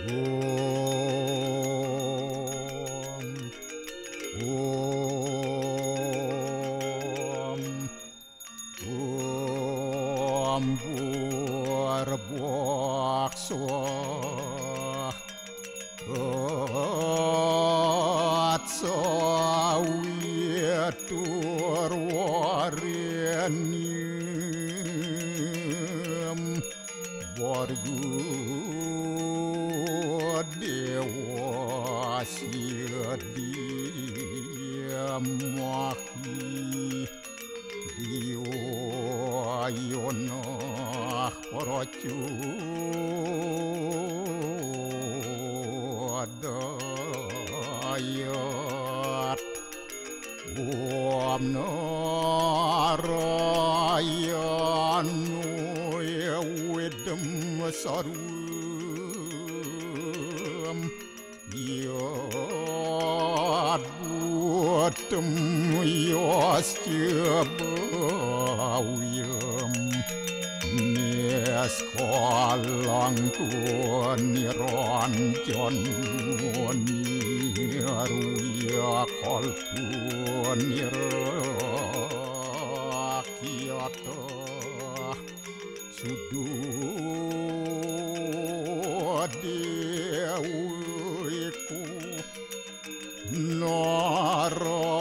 Om berbuak suah sawit turwarianim borgu dewa sidiamahi diwayonah porocu adayat Om narayanu ewidem sarum yad buatem yasjabawiyam Niaskalang niranjan niruya kalpun nirakyata sududewiku narayanu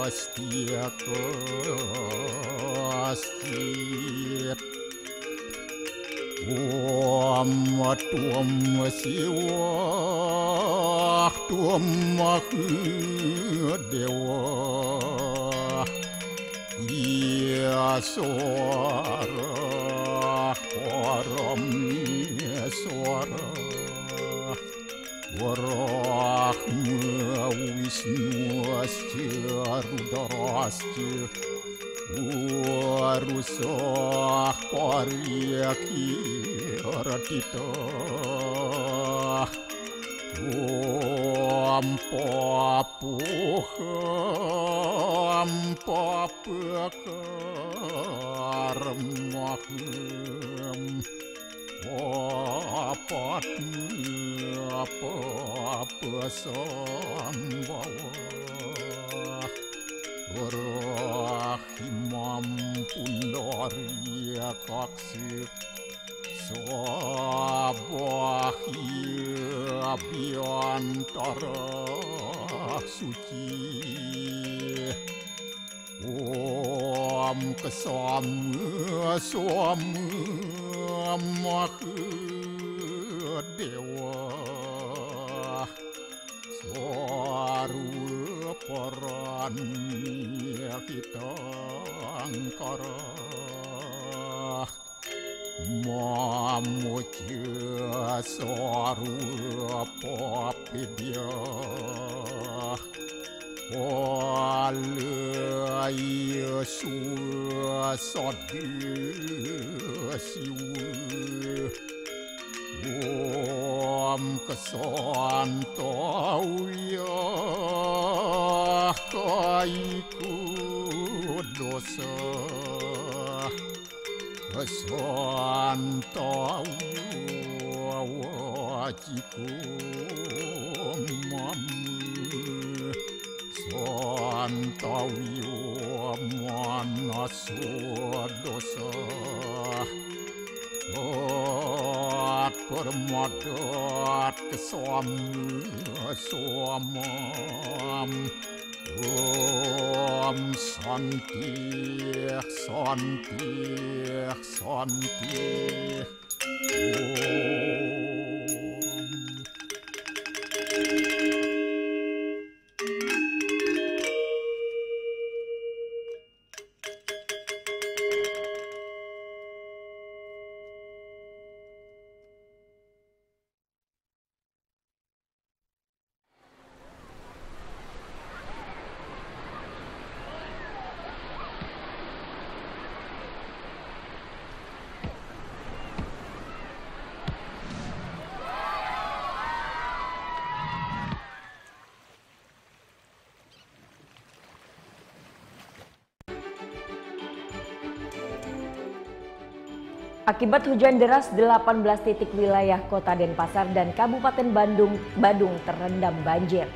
Astia kastit Om tuam siwah tuam dewa Ia suara param suara Warahma Wisnu asca Rudrasca Warusah Paryakiratita Om Papakarmaham apa sambawa rahimam pundaria kaksik sabahia biantara suci Om kesama dewa Swaru paranya kita angkara Mamuja swaru papidya Walaya suasadiasiwa Om kesantauya kaiku dosa kesantauya wajiku mamu santauya manaswa dosa Permadat kesamam Om santi Akibat hujan deras, 18 titik wilayah Kota Denpasar dan Kabupaten Badung terendam banjir.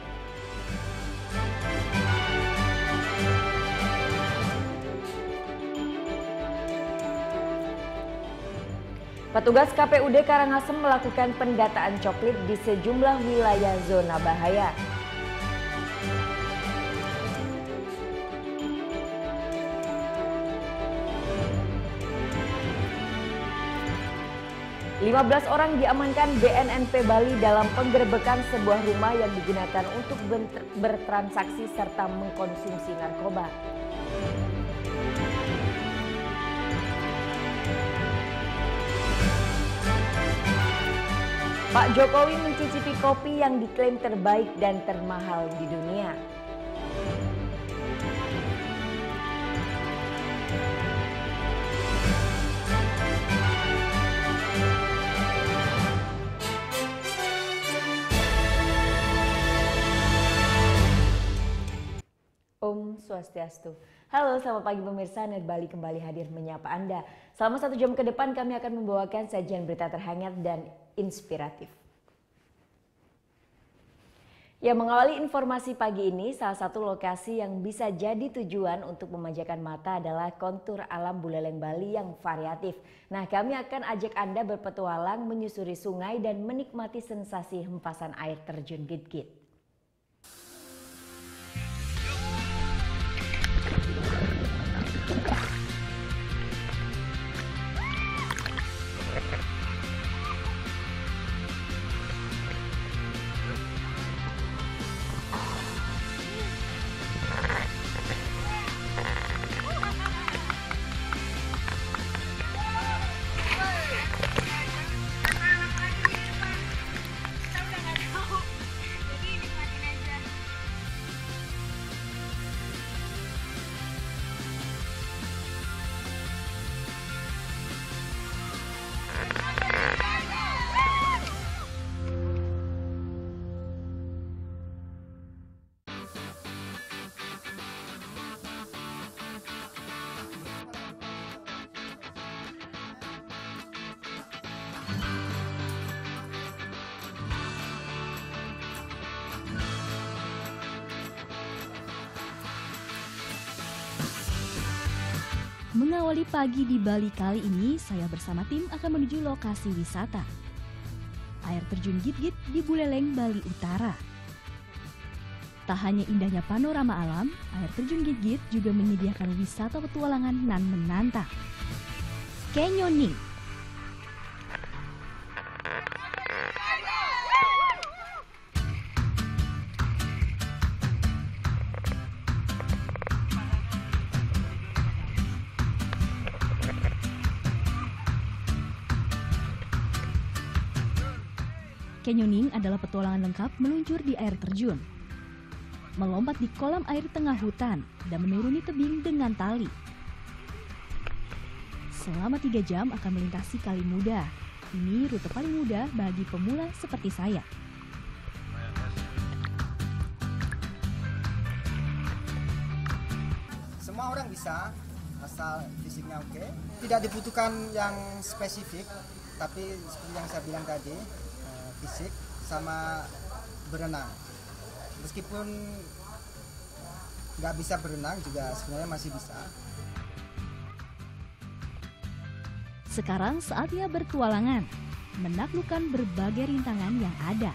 Petugas KPUD Karangasem melakukan pendataan coklit di sejumlah wilayah zona bahaya. Lima belas orang diamankan BNNP Bali dalam penggerebekan sebuah rumah yang digunakan untuk bertransaksi serta mengkonsumsi narkoba. Pak Jokowi mencicipi kopi yang diklaim terbaik dan termahal di dunia. Om Swastiastu. Halo, selamat pagi pemirsa. Net Bali kembali hadir menyapa Anda. Selama 1 jam ke depan kami akan membawakan sajian berita terhangat dan inspiratif. Ya, mengawali informasi pagi ini, salah satu lokasi yang bisa jadi tujuan untuk memanjakan mata adalah kontur alam Buleleng Bali yang variatif. Nah, kami akan ajak Anda berpetualang menyusuri sungai dan menikmati sensasi hempasan air terjun Git-Git. Mengawali pagi di Bali kali ini, saya bersama tim akan menuju lokasi wisata. Air terjun Git-Git di Buleleng, Bali Utara. Tak hanya indahnya panorama alam, air terjun Git-Git juga menyediakan wisata petualangan nan menantang. Canyoning. Canyoning adalah petualangan lengkap meluncur di air terjun, melompat di kolam air tengah hutan, dan menuruni tebing dengan tali. Selama 3 jam akan melintasi Kali Muda. Ini rute paling mudah bagi pemula seperti saya. Semua orang bisa, asal fisiknya oke. Tidak dibutuhkan yang spesifik, tapi seperti yang saya bilang tadi, fisik sama berenang. Meskipun nggak bisa berenang juga sebenarnya masih bisa. Sekarang saatnya bertualangan, menaklukkan berbagai rintangan yang ada.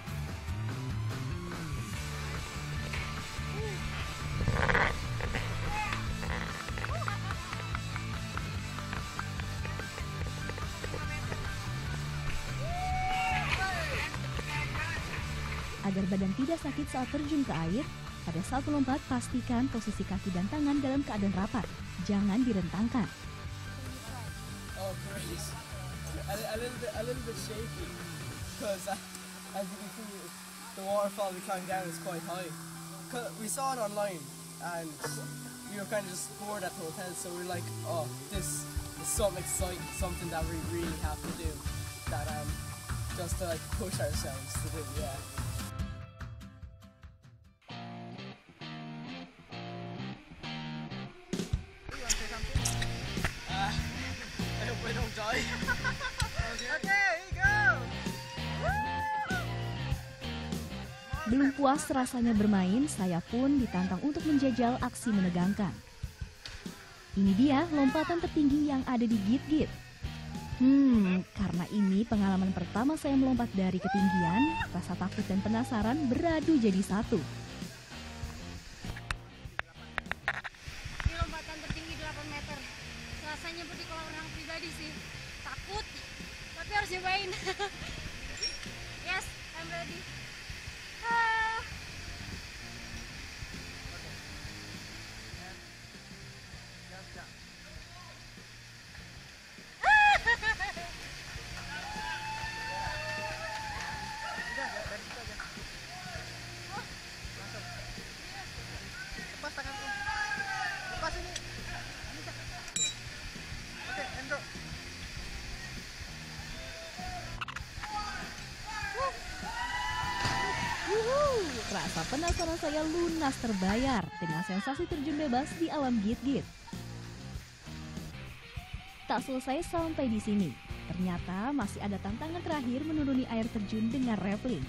Agar badan tidak sakit saat terjun ke air, pada saat melompat pastikan posisi kaki dan tangan dalam keadaan rapat, jangan direntangkan. Oh, great. A little bit shaky because as you can see, the waterfall we climbed down is quite high. We saw it online and we were kind of just bored at the hotel, so we were like, oh, this is something exciting, something that we really have to do, that just to like push ourselves to do, yeah. I hope I don't die. Belum puas rasanya bermain, saya pun ditantang untuk menjajal aksi menegangkan. Ini dia lompatan tertinggi yang ada di Git-Git. Karena ini pengalaman pertama saya melompat dari ketinggian, rasa takut dan penasaran beradu jadi satu. Ini lompatan tertinggi 8 meter. Rasanya seperti kalau orang pribadi sih. Takut, tapi harus nyobain. Yes, I'm ready. Lepas tanganku. Lepas ini. Oke, Endro. Rasa penasaran saya lunas terbayar dengan sensasi terjun bebas di alam Git-Git. Tak selesai sampai di sini, ternyata masih ada tantangan terakhir menuruni air terjun dengan rappelling.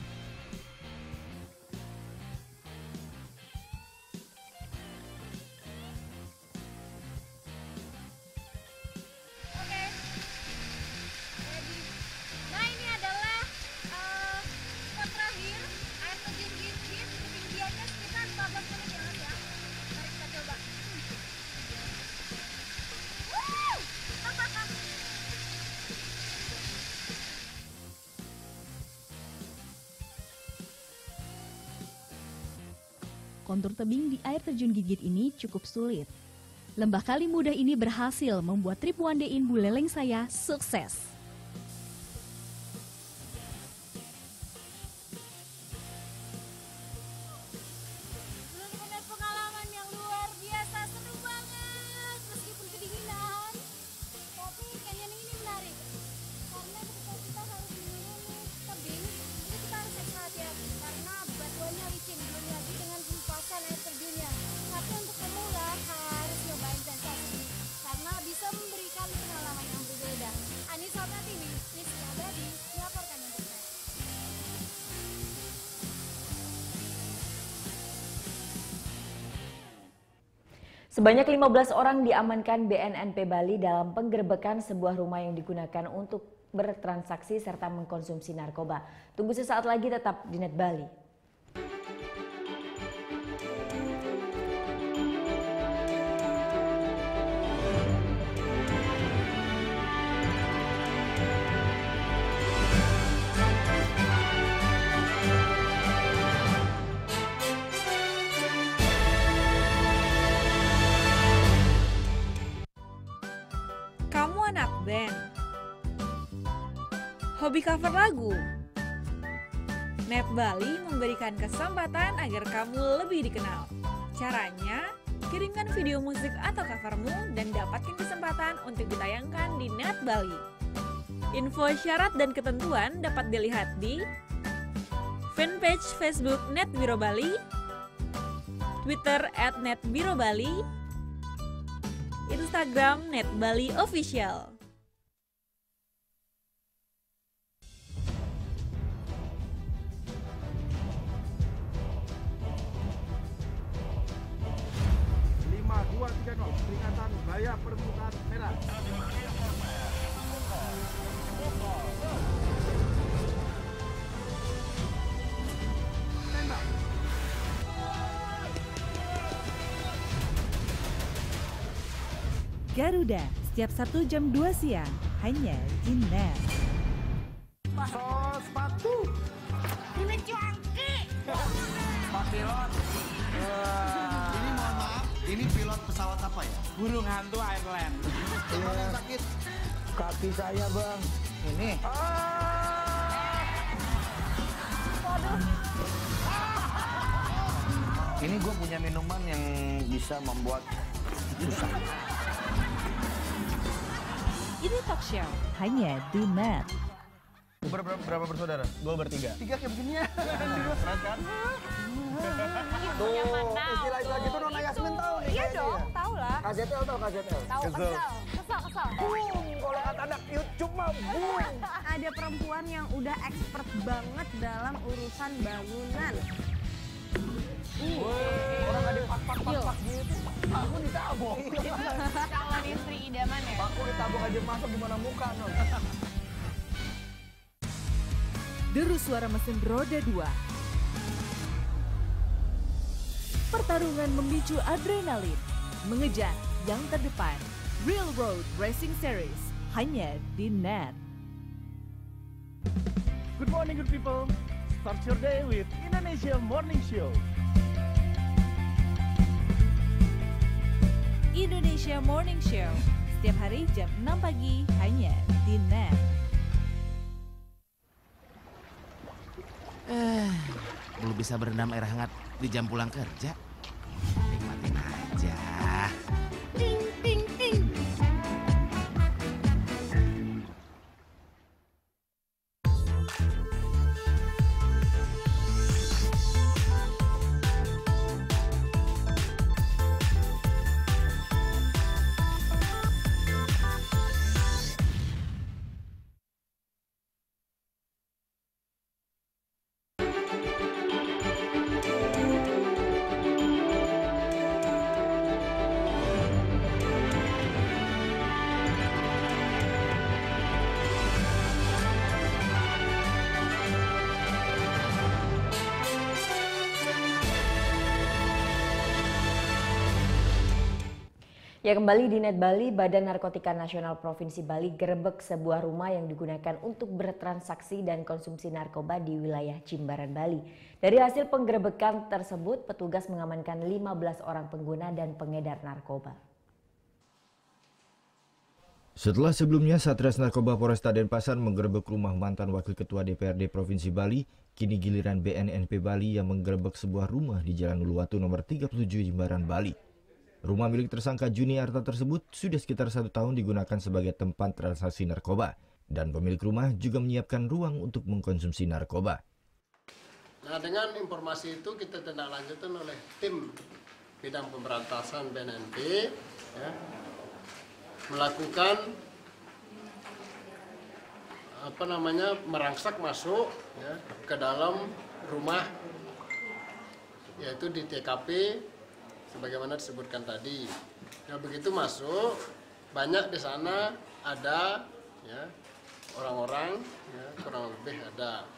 Oke. Ready. Nah, ini adalah spot terakhir air terjun Git-Git. Ketinggiannya sekitar 14 menit ya, Mas ya. Mari kita coba. Woo! Kontur tebing di air terjun Git-Git ini cukup sulit. Lembah kali mudah ini berhasil membuat trip one day in Buleleng saya sukses. Benar-benar pengalaman yang luar biasa, seru banget meskipun kedinginan. Tapi canyon ini menarik karena ketika kita harus menuruni tebing itu kita harus hati-hati karena batuannya licin, belum lagi dengan hempasan air terjunnya. Tapi untuk pemula harus nyobain sensasi karena bisa memberikan pengalaman yang berbeda. Anissa Tatini, Rizky Abadi, melaporkan untuk Net. Sebanyak 15 orang diamankan BNNP Bali dalam penggerebekan sebuah rumah yang digunakan untuk bertransaksi serta mengkonsumsi narkoba. Tunggu sesaat lagi tetap di Net Bali. Kamu anak band? Hobi cover lagu? Net Bali memberikan kesempatan agar kamu lebih dikenal. Caranya, kirimkan video musik atau covermu dan dapatkan kesempatan untuk ditayangkan di Net Bali. Info syarat dan ketentuan dapat dilihat di fanpage Facebook Net Biro Bali, Twitter @netbirobali, Instagram Net Bali Official. Peringatan bahaya permukaan merah. Tembak. Garuda, setiap Sabtu jam 2 siang, hanya di Net. Sepatu. Ini cuangki. Pak pilot. Ini mohon maaf, ini pilot pesawat apa ya? Burung hantu Airland. Yang yang sakit? Kaki saya bang. Ini. Ini gue punya minuman yang bisa membuat susah. Ini talk show, hanya di Net. Berapa bersaudara? 2 bertiga. 3 kayak begini ya. Keren kan? Tuh, istilah-ilah gitu Nona Yasmin tahu. Iya dong, tahu lah. KZL tahu KZL? Tahu kesel. kesel. Kalau kata anak YouTube mah boom. Ada perempuan yang udah expert banget dalam urusan bangunan. Orang ada pak gitu. Aku ditabok. Calon istri idaman ya. Aku ditabok aja masuk gimana muka no. Deru suara mesin roda 2. Pertarungan memicu adrenalin, mengejar yang terdepan. Real Road Racing Series hanya di NET. Good morning, good people. Start your day with Indonesia Morning Show. Indonesia Morning Show setiap hari jam 6 pagi hanya di NET. Belum bisa berendam air hangat di jam pulang kerja. Nikmatin aja. Ting ting ting. Ya, kembali di Net Bali, Badan Narkotika Nasional Provinsi Bali gerebek sebuah rumah yang digunakan untuk bertransaksi dan konsumsi narkoba di wilayah Jimbaran, Bali. Dari hasil penggerebekan tersebut, petugas mengamankan 15 orang pengguna dan pengedar narkoba. Setelah sebelumnya Satres Narkoba Polresta Denpasar menggerebek rumah mantan Wakil Ketua DPRD Provinsi Bali, kini giliran BNNP Bali yang menggerebek sebuah rumah di Jalan Uluwatu nomor 37 Jimbaran, Bali. Rumah milik tersangka Juni Arta tersebut sudah sekitar 1 tahun digunakan sebagai tempat transaksi narkoba dan pemilik rumah juga menyiapkan ruang untuk mengkonsumsi narkoba. Nah, dengan informasi itu kita tindak lanjutkan oleh tim bidang pemberantasan BNNP ya, melakukan merangsak masuk ya, ke dalam rumah, yaitu di TKP sebagaimana disebutkan tadi. Nah, begitu masuk, banyak di sana ada ya, orang-orang ya, kurang lebih ada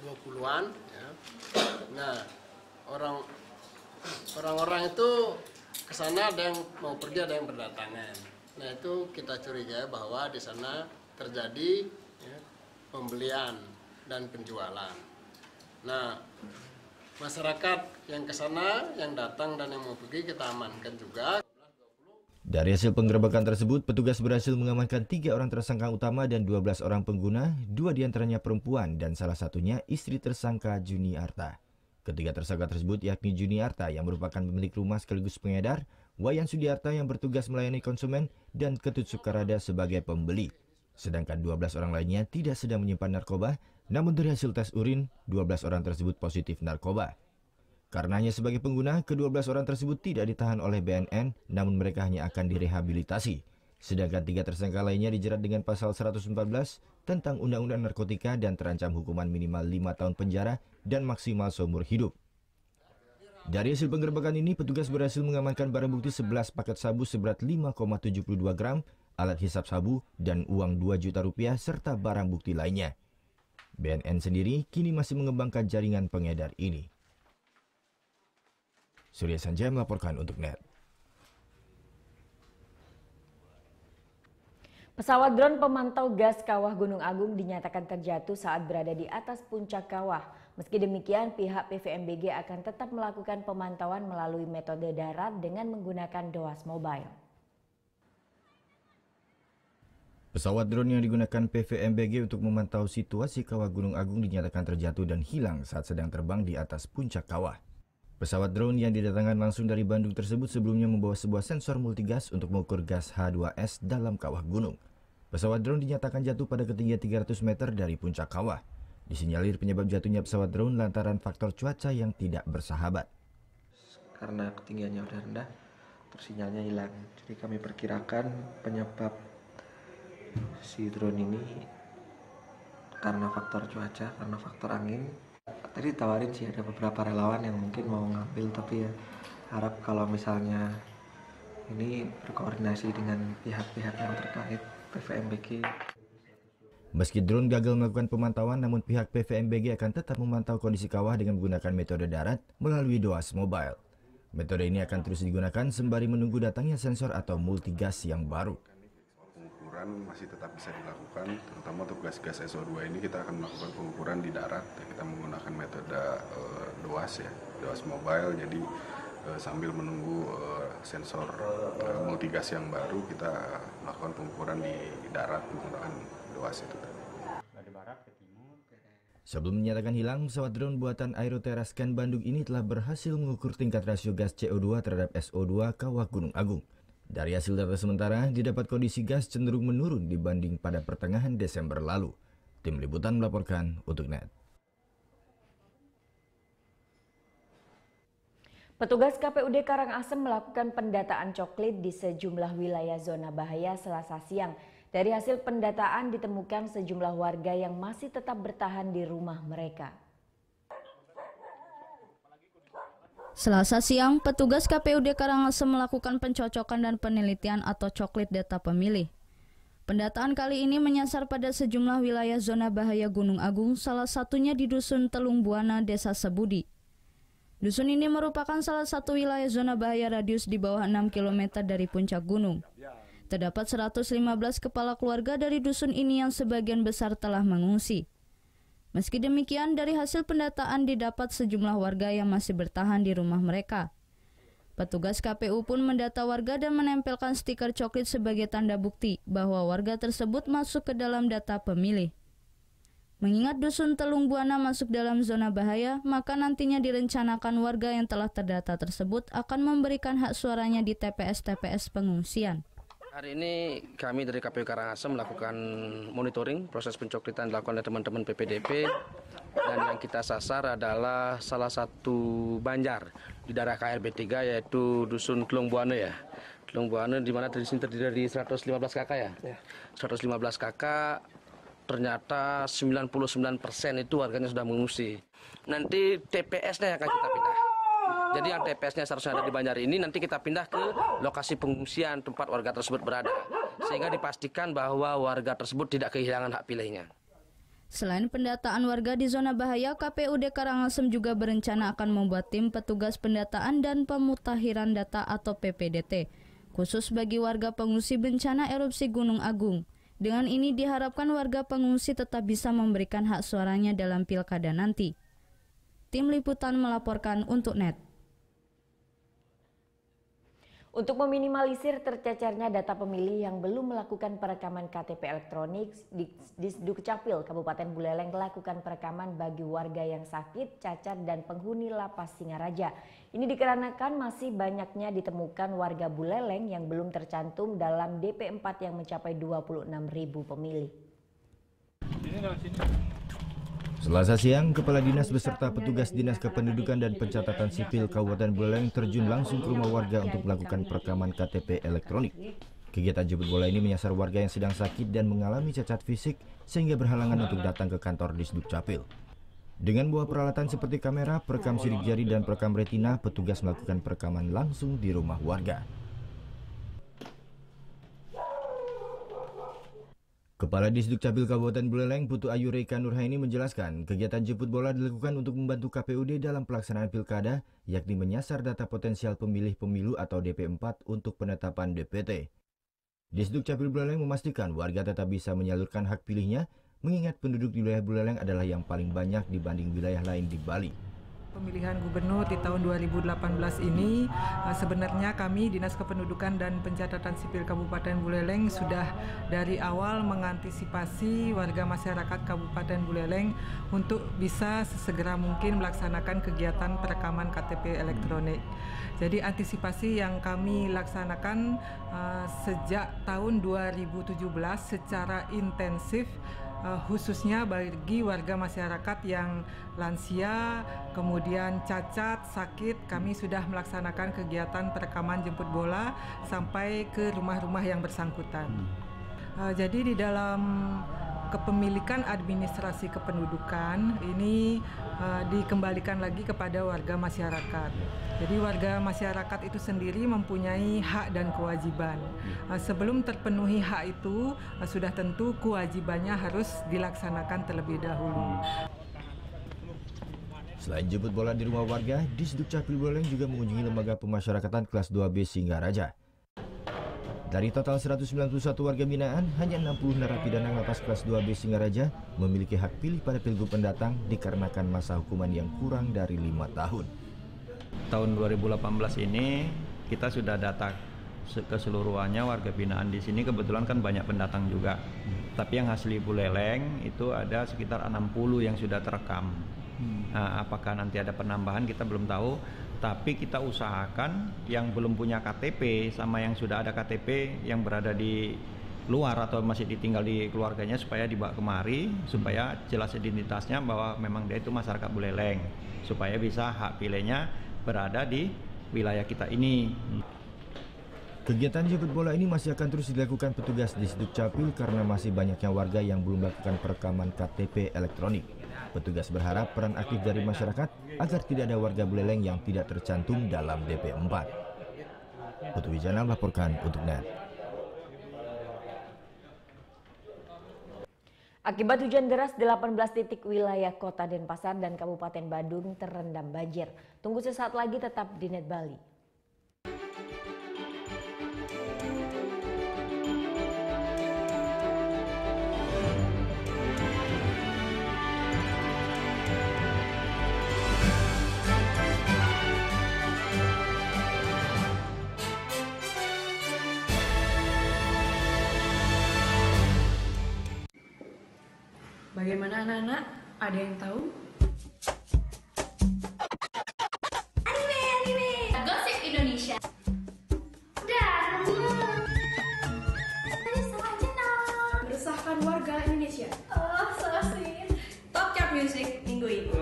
20-an ya. Nah, orang-orang itu ke sana ada yang mau pergi, ada yang berdatangan. Nah, itu kita curiga bahwa di sana terjadi ya, pembelian dan penjualan. Nah, masyarakat yang ke sana, yang datang dan yang mau pergi kita amankan juga. Dari hasil penggerebekan tersebut, petugas berhasil mengamankan 3 orang tersangka utama dan 12 orang pengguna, 2 diantaranya perempuan dan salah satunya istri tersangka Juni Arta. Ketiga tersangka tersebut yakni Juni Arta yang merupakan pemilik rumah sekaligus pengedar, Wayan Sudiarta yang bertugas melayani konsumen, dan Ketut Sukarada sebagai pembeli. Sedangkan 12 orang lainnya tidak sedang menyimpan narkoba, namun dari hasil tes urin, 12 orang tersebut positif narkoba. Karenanya sebagai pengguna, ke-12 orang tersebut tidak ditahan oleh BNN, namun mereka hanya akan direhabilitasi. Sedangkan 3 tersangka lainnya dijerat dengan pasal 114 tentang Undang-Undang Narkotika dan terancam hukuman minimal 5 tahun penjara dan maksimal seumur hidup. Dari hasil penggerebekan ini, petugas berhasil mengamankan barang bukti 11 paket sabu seberat 5,72 gram, alat hisap sabu, dan uang 2 juta rupiah serta barang bukti lainnya. BNN sendiri kini masih mengembangkan jaringan pengedar ini. Surya Sanjaya melaporkan untuk NET. Pesawat drone pemantau gas kawah Gunung Agung dinyatakan terjatuh saat berada di atas puncak kawah. Meski demikian, pihak PVMBG akan tetap melakukan pemantauan melalui metode darat dengan menggunakan DOAS Mobile. Pesawat drone yang digunakan PVMBG untuk memantau situasi kawah Gunung Agung dinyatakan terjatuh dan hilang saat sedang terbang di atas puncak kawah. Pesawat drone yang didatangkan langsung dari Bandung tersebut sebelumnya membawa sebuah sensor multigas untuk mengukur gas H2S dalam kawah gunung. Pesawat drone dinyatakan jatuh pada ketinggian 300 meter dari puncak kawah. Disinyalir penyebab jatuhnya pesawat drone lantaran faktor cuaca yang tidak bersahabat. Karena ketinggiannya udah rendah, terus sinyalnya hilang. Jadi kami perkirakan penyebab si drone ini karena faktor cuaca, karena faktor angin. Tadi tawarin sih ada beberapa relawan yang mungkin mau ngambil, tapi ya harap kalau misalnya ini berkoordinasi dengan pihak-pihak yang terkait, PVMBG. Meski drone gagal melakukan pemantauan, namun pihak PVMBG akan tetap memantau kondisi kawah dengan menggunakan metode darat melalui DOAS Mobile. Metode ini akan terus digunakan sembari menunggu datangnya sensor atau multigas yang baru. Pengukuran masih tetap bisa dilakukan, terutama untuk gas SO2 ini kita akan melakukan pengukuran di darat. Kita menggunakan metode DOAS ya, DOAS Mobile. Jadi sambil menunggu sensor multigas yang baru, kita melakukan pengukuran di darat menggunakan DOAS itu. Sebelum menyatakan hilang, pesawat drone buatan Aeroterra Scan Bandung ini telah berhasil mengukur tingkat rasio gas CO2 terhadap SO2 kawah Gunung Agung. Dari hasil data sementara, didapat kondisi gas cenderung menurun dibanding pada pertengahan Desember lalu. Tim Liputan melaporkan untuk NET. Petugas KPUD Karangasem melakukan pendataan coklit di sejumlah wilayah zona bahaya Selasa siang. Dari hasil pendataan ditemukan sejumlah warga yang masih tetap bertahan di rumah mereka. Selasa siang, petugas KPUD Karangasem melakukan pencocokan dan penelitian atau coklit data pemilih. Pendataan kali ini menyasar pada sejumlah wilayah zona bahaya Gunung Agung, salah satunya di Dusun Telung Buana, Desa Sebudi. Dusun ini merupakan salah satu wilayah zona bahaya radius di bawah 6 km dari puncak gunung. Terdapat 115 kepala keluarga dari dusun ini yang sebagian besar telah mengungsi. Meski demikian, dari hasil pendataan didapat sejumlah warga yang masih bertahan di rumah mereka. Petugas KPU pun mendata warga dan menempelkan stiker coklit sebagai tanda bukti bahwa warga tersebut masuk ke dalam data pemilih. Mengingat Dusun Telung Buana masuk dalam zona bahaya, maka nantinya direncanakan warga yang telah terdata tersebut akan memberikan hak suaranya di TPS-TPS pengungsian. Hari ini kami dari KPU Karangasem melakukan monitoring proses pencoklitan dilakukan oleh teman-teman PPDP, dan yang kita sasar adalah salah satu banjar di daerah KRB 3 yaitu Dusun Telung Buana ya. Telung Buana di mana di sini terdiri dari 115 KK ya. 115 KK, ternyata 99% itu warganya sudah mengungsi. Nanti TPS-nya yang akan kita pindah. Jadi yang TPS-nya seharusnya ada di Banjar ini, nanti kita pindah ke lokasi pengungsian tempat warga tersebut berada. Sehingga dipastikan bahwa warga tersebut tidak kehilangan hak pilihnya. Selain pendataan warga di zona bahaya, KPUD Karangasem juga berencana akan membuat tim petugas pendataan dan pemutakhiran data atau PPDT, khusus bagi warga pengungsi bencana erupsi Gunung Agung. Dengan ini diharapkan warga pengungsi tetap bisa memberikan hak suaranya dalam pilkada nanti. Tim Liputan melaporkan untuk NET. Untuk meminimalisir tercecernya data pemilih yang belum melakukan perekaman KTP elektronik, Disdukcapil Kabupaten Buleleng melakukan perekaman bagi warga yang sakit, cacat, dan penghuni lapas Singaraja. Ini dikarenakan masih banyaknya ditemukan warga Buleleng yang belum tercantum dalam DP4 yang mencapai 26.000 pemilih. Selasa siang, Kepala Dinas beserta petugas Dinas Kependudukan dan Pencatatan Sipil Kabupaten Buleleng terjun langsung ke rumah warga untuk melakukan perekaman KTP elektronik. Kegiatan jemput bola ini menyasar warga yang sedang sakit dan mengalami cacat fisik sehingga berhalangan untuk datang ke kantor Disdukcapil. Dengan bawa peralatan seperti kamera, perekam sidik jari, dan perekam retina, petugas melakukan perekaman langsung di rumah warga. Kepala Disdukcapil Kabupaten Buleleng, Putu Ayu Reika Nurhaini menjelaskan, kegiatan jemput bola dilakukan untuk membantu KPUD dalam pelaksanaan pilkada, yakni menyasar data potensial pemilih pemilu atau DP4 untuk penetapan DPT. Disdukcapil Buleleng memastikan warga tetap bisa menyalurkan hak pilihnya, mengingat penduduk di wilayah Buleleng adalah yang paling banyak dibanding wilayah lain di Bali. Pemilihan gubernur di tahun 2018 ini sebenarnya kami Dinas Kependudukan dan Pencatatan Sipil Kabupaten Buleleng sudah dari awal mengantisipasi warga masyarakat Kabupaten Buleleng untuk bisa sesegera mungkin melaksanakan kegiatan perekaman KTP elektronik. Jadi antisipasi yang kami laksanakan sejak tahun 2017 secara intensif khususnya bagi warga masyarakat yang lansia, kemudian cacat, sakit. Kami sudah melaksanakan kegiatan perekaman jemput bola sampai ke rumah-rumah yang bersangkutan. Jadi di dalam kepemilikan administrasi kependudukan ini dikembalikan lagi kepada warga masyarakat. Jadi warga masyarakat itu sendiri mempunyai hak dan kewajiban. Sebelum terpenuhi hak itu, sudah tentu kewajibannya harus dilaksanakan terlebih dahulu. Selain jemput bola di rumah warga, Disduk Capil Buleleng juga mengunjungi lembaga pemasyarakatan kelas 2B Singgaraja. Dari total 191 warga binaan, hanya 60 narapidana lapas kelas 2B Singgaraja memiliki hak pilih pada pilgub pendatang dikarenakan masa hukuman yang kurang dari 5 tahun. Tahun 2018 ini kita sudah data keseluruhannya warga binaan di sini, kebetulan kan banyak pendatang juga. Tapi yang asli Buleleng itu ada sekitar 60 yang sudah terekam. Nah, apakah nanti ada penambahan kita belum tahu. Tapi kita usahakan yang belum punya KTP sama yang sudah ada KTP yang berada di luar atau masih ditinggal di keluarganya supaya dibawa kemari supaya jelas identitasnya bahwa memang dia itu masyarakat Buleleng, supaya bisa hak pilihnya berada di wilayah kita ini. Kegiatan jemput bola ini masih akan terus dilakukan petugas Disduk Capil karena masih banyaknya warga yang belum melakukan perekaman KTP elektronik. Petugas berharap peran aktif dari masyarakat agar tidak ada warga Buleleng yang tidak tercantum dalam DP4. Putu Wijana melaporkan untuk NET. Akibat hujan deras, 18 titik wilayah Kota Denpasar dan Kabupaten Badung terendam banjir. Tunggu sesaat lagi, tetap di NET Bali. Bagaimana anak-anak? Ada yang tahu? Anime. Gosip Indonesia. Meresahkan warga Indonesia. Oh, so sweet. Top Chart Music minggu ini.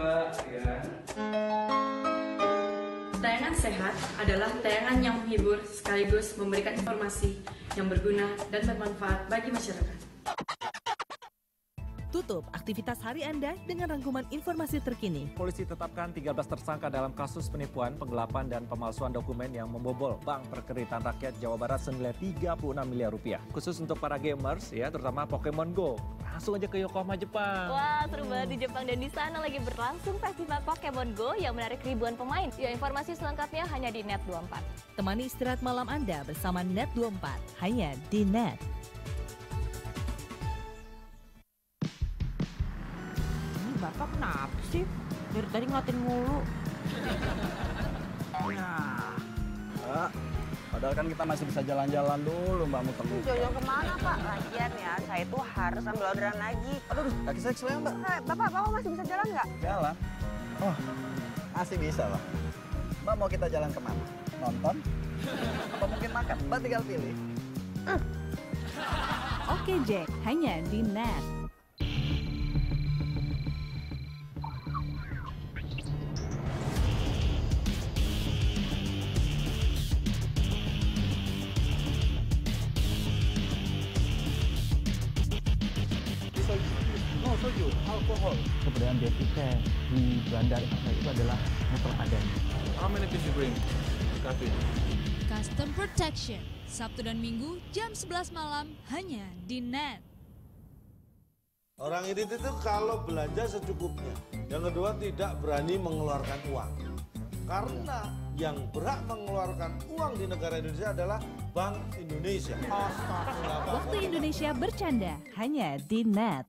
Tayangan sehat adalah tayangan yang menghibur sekaligus memberikan informasi yang berguna dan bermanfaat bagi masyarakat. Tutup aktivitas hari Anda dengan rangkuman informasi terkini. Polisi tetapkan 13 tersangka dalam kasus penipuan, penggelapan, dan pemalsuan dokumen yang membobol Bank Perkreditan Rakyat Jawa Barat senilai 36 miliar rupiah. Khusus untuk para gamers, ya, terutama Pokemon Go. Langsung aja ke Yokohama, Jepang. Wah, seru banget di Jepang, dan di sana lagi berlangsung festival Pokemon Go yang menarik ribuan pemain. Ya, informasi selengkapnya hanya di Net24. Temani istirahat malam Anda bersama Net24, hanya di Net. Bapak kenapa sih? Dari tadi ngeliatin mulu. Padahal kan kita masih bisa jalan-jalan dulu, Mbak, muter-muter. Jalan kemana, Pak? Lagian ya, saya tuh harus ambil orderan lagi. Aduh, kaki saya keselnya, Mbak. Bapak masih bisa jalan nggak? Jalan? Oh, masih bisa, Pak. Mbak mau kita jalan kemana? Nonton? Apa mungkin makan? Mbak tinggal pilih. Oke Jack, hanya di Net. Alkohol. Keberadaan bea cukai di bandar itu adalah terpadan. How many did you bring? Coffee. Custom Protection, Sabtu dan Minggu jam 11 malam hanya di Net. Orang ini itu kalau belanja secukupnya. Yang kedua, tidak berani mengeluarkan uang. Karena yang berhak mengeluarkan uang di negara Indonesia adalah Bank Indonesia. Waktu Indonesia bercanda hanya di Net.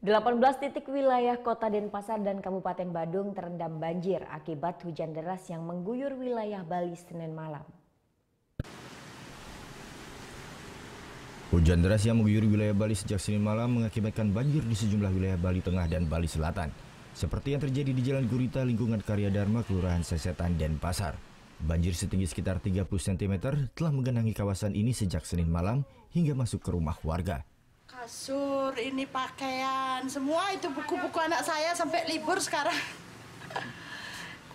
18 titik wilayah Kota Denpasar dan Kabupaten Badung terendam banjir akibat hujan deras yang mengguyur wilayah Bali Senin malam. Hujan deras yang mengguyur wilayah Bali sejak Senin malam mengakibatkan banjir di sejumlah wilayah Bali Tengah dan Bali Selatan. Seperti yang terjadi di Jalan Gurita, lingkungan Karya Dharma, Kelurahan Sesetan, Denpasar. Banjir setinggi sekitar 30 cm telah menggenangi kawasan ini sejak Senin malam hingga masuk ke rumah warga. Kasur, ini pakaian, semua itu buku-buku anak saya sampai libur sekarang.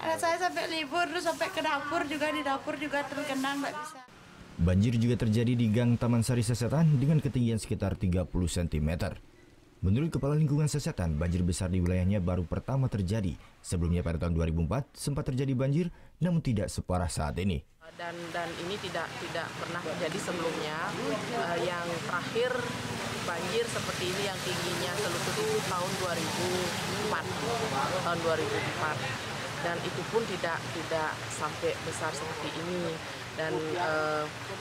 Anak saya sampai libur, terus sampai ke dapur juga, di dapur juga tergenang, nggak bisa. Banjir juga terjadi di Gang Taman Sari Sesetan dengan ketinggian sekitar 30 cm. Menurut Kepala Lingkungan Sesetan, banjir besar di wilayahnya baru pertama terjadi. Sebelumnya pada tahun 2004 sempat terjadi banjir, namun tidak separah saat ini. Dan ini tidak pernah terjadi sebelumnya. Yang terakhir banjir seperti ini yang tingginya selutut itu tahun 2004. Dan itu pun tidak sampai besar seperti ini. Dan